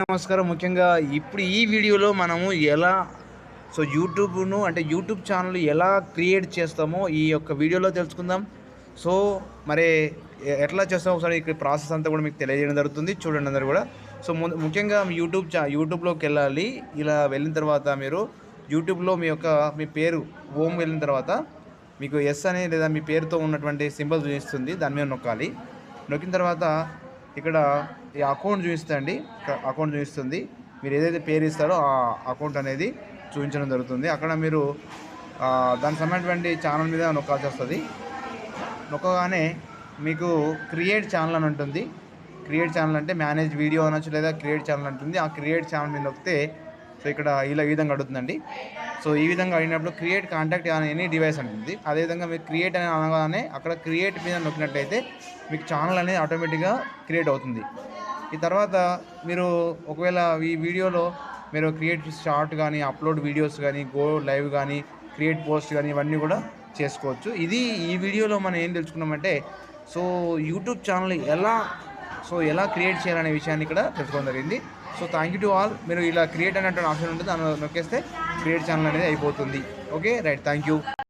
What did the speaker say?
నమస్కారం. ముఖ్యంగా ఇప్పుడు ఈ వీడియోలో మనము ఎలా యూట్యూబ్‌ను అంటే యూట్యూబ్ ఛానల్ ఎలా క్రియేట్ చేస్తామో ఈ యొక్క వీడియోలో తెలుసుకుందాం. సో, మరి ఎట్లా చేస్తామో ఒకసారి ఇక్కడ ప్రాసెస్ అంతా కూడా మీకు తెలియజేయడం జరుగుతుంది. చూడండి అందరూ కూడా. సో, ముఖ్యంగా మీ యూట్యూబ్‌లోకెళ్ళాలి. ఇలా వెళ్ళిన తర్వాత మీరు యూట్యూబ్‌లో మీ పేరు హోమ్ వెళ్ళిన తర్వాత మీకు యెస్ అని లేదా మీ పేరుతో ఉన్నటువంటి సింబల్ చూపిస్తుంది. దాని మీద నొక్కాలి. నొక్కిన తర్వాత ఇక్కడ ఈ అకౌంట్ చూపిస్తదండి. అకౌంట్ చూపిస్తుంది. మీరు ఏదైతే పేరు ఇస్తారో ఆ అకౌంట్ అనేది చూపించడం జరుగుతుంది. అక్కడ మీరు దానికి సంబంధించినటువంటి ఛానల్ మీద నొక్కాల్సి వస్తుంది. నొక్కగానే మీకు క్రియేట్ ఛానల్ అని ఉంటుంది. క్రియేట్ ఛానల్ అంటే మేనేజ్ వీడియో అనొచ్చు లేదా క్రియేట్ ఛానల్ అంటుంది. ఆ క్రియేట్ ఛానల్ మీద నొక్కితే ఇక్కడ ఈ విధంగా అడుగుతుందండి. సో, ఈ విధంగా అడిగినప్పుడు create contact on any device అంటుంది. అదేవిధంగా మీరు క్రియేట్ అని అనగానే అక్కడ క్రియేట్ మీద నొక్కినట్టయితే మీకు ఛానల్ అనేది ఆటోమేటిక్‌గా క్రియేట్ అవుతుంది. ఈ తర్వాత మీరు ఒకవేళ ఈ వీడియోలో మీరు క్రియేట్ షార్ట్ కానీ, అప్లోడ్ వీడియోస్ కానీ, గో లైవ్ కానీ, క్రియేట్ పోస్ట్ కానీ ఇవన్నీ కూడా చేసుకోవచ్చు. ఈ వీడియోలో మనం ఏం తెలుసుకున్నామంటే యూట్యూబ్ ఛానల్ ఎలా క్రియేట్ చేయాలనే విషయాన్ని ఇక్కడ తెలుసుకోవడం జరిగింది. Thank you to all. మీరు ఇలా క్రియేట్ అనేటువంటి ఆప్షన్ ఉంటుంది. దాన్ని నొక్కేస్తే క్రియేట్ ఛానల్ అనేది అయిపోతుంది. Okay, right. Thank you.